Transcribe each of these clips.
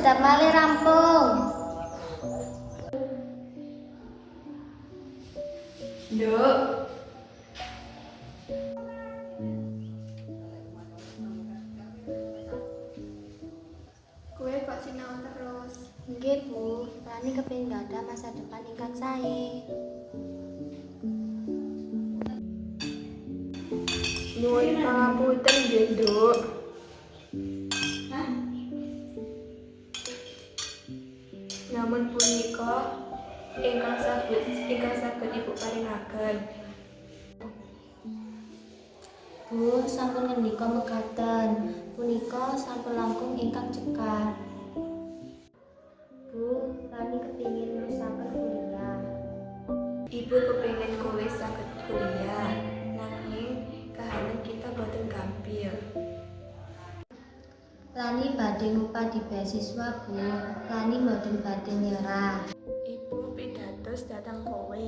daftar malih rampung. Nduk. Kowe kok sinau terus? Nggih, Bu. Rani kepengin ada masa depan ingkang sae. Nuwun pangapunten nggih, Nduk. Namun punika ingkang saged Ibu paringaken. Bu, sampun ngendika mekaten. Punika sampun langkung ingkang cekap. Bu, Rani kepingin nerusaken kuliah. Ibu kepengin kowe saged kuliah, nanging kahanan kita boten gampil. Rani badhe ngupadi beasiswa, Bu. Rani mboten badhe nyerah. Ibu pidatos dhateng kowe.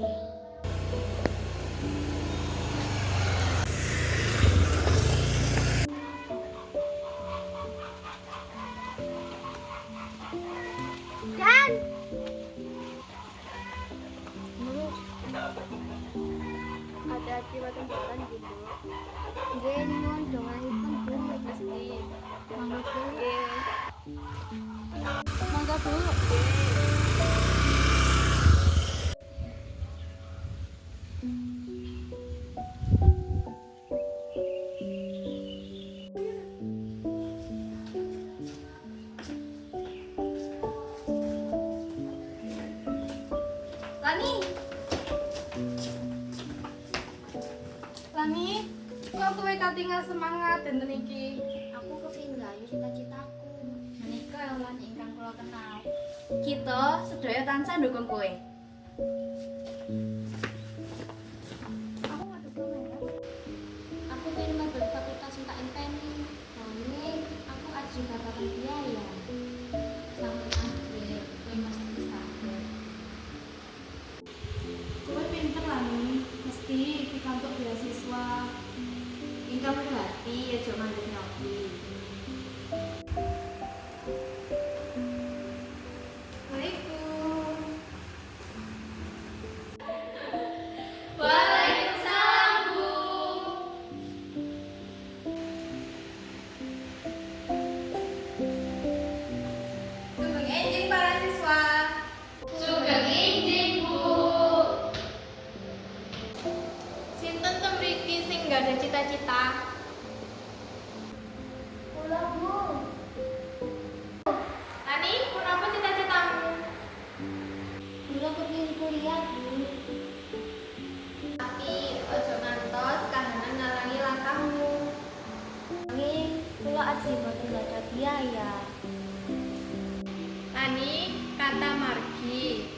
Hati-hati wonten jalan gitu. Nggih, nyuwun donganipun, Bu. Mesti. Monggo, Bu. Nggih. Monggo, Bu. Lani, kok kowe katingal semangat dinten iki? Aku kepengin gayu cita-citaku. Menika lan ingkang kula kenal. Kita sedaya tansah ndukung kowe. Aku ngadukung ya. Aku pengen mlebu fakultas sing tak impeni. Nanging aku ajeng babagan biaya. Sampun akhir, kowe mesti sabar. Kowe pinter Lani, mesti pikantuk beasiswa. Ingkang berhati aja mandek nyobi. Assalamualaikum. Waalaikumsalam, Bu. Sugeng enjing para siswa. Sugeng injing, Bu. Sinten to mriki sing nggak ada cita-cita? Kula, Bu. Lani, kenapa cita-citamu? Kula kepengin kuliah, Bu. Tapi ojo ngantos kahanan ngalangi langkahmu. Nanging kula ajeng mboten ada biaya. Lani, kata margi.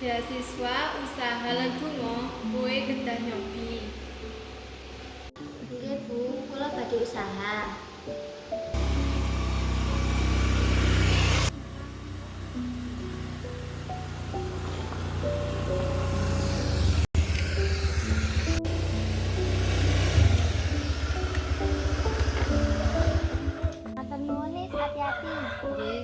Beasiswa, usaha lan donga kowe kedah nyobi. Nggih, Bu. Kula badhe usaha. Matur nuwun, hati-hati. Nggih.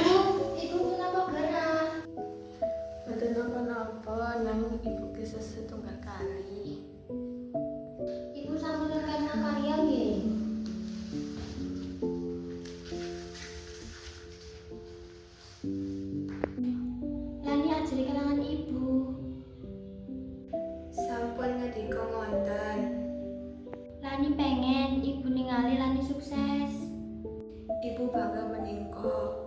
Bu, ibu kenapa gerah? Boten napa-napa, nanging Ibu kesel setunggal kali. Ibu sampun karena karya nggih. Lani ajri kelangan ibu. Sampun ngendika ngonten. Lani pengen ibu ningali Lani sukses. Ibu bangga menika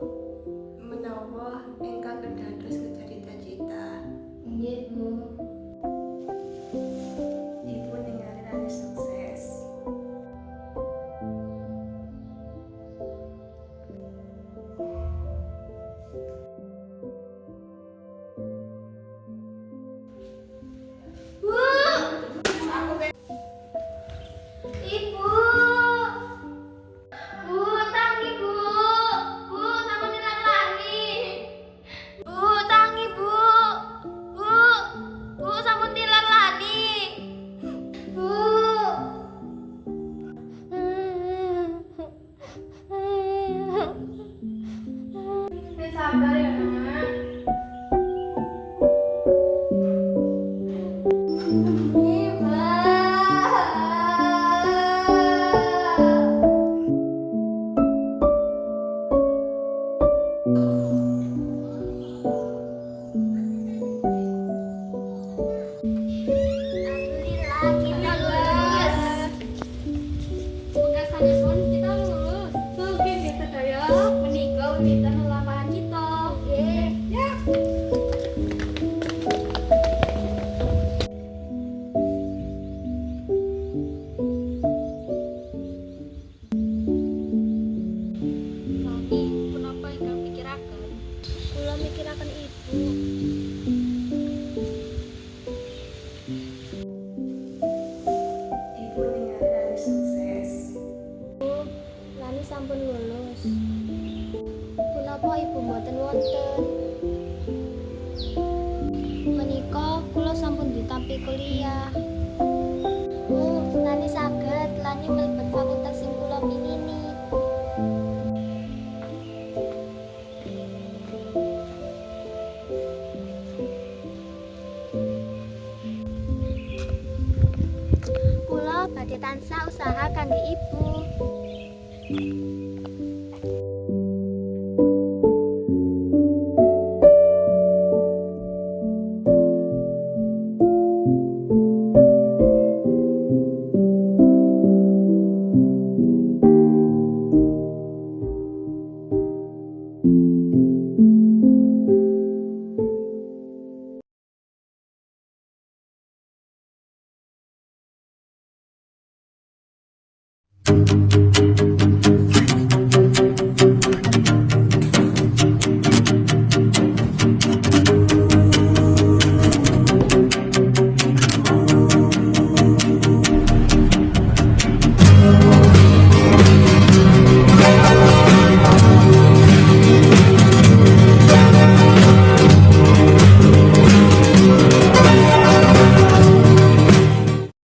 menawa ingkang kedados cita-cita. Nggih, Bu. Ibu ningali Rani sukses. Ibu. Bu, tangi, Bu. badhe tansah usaha kangge ibu.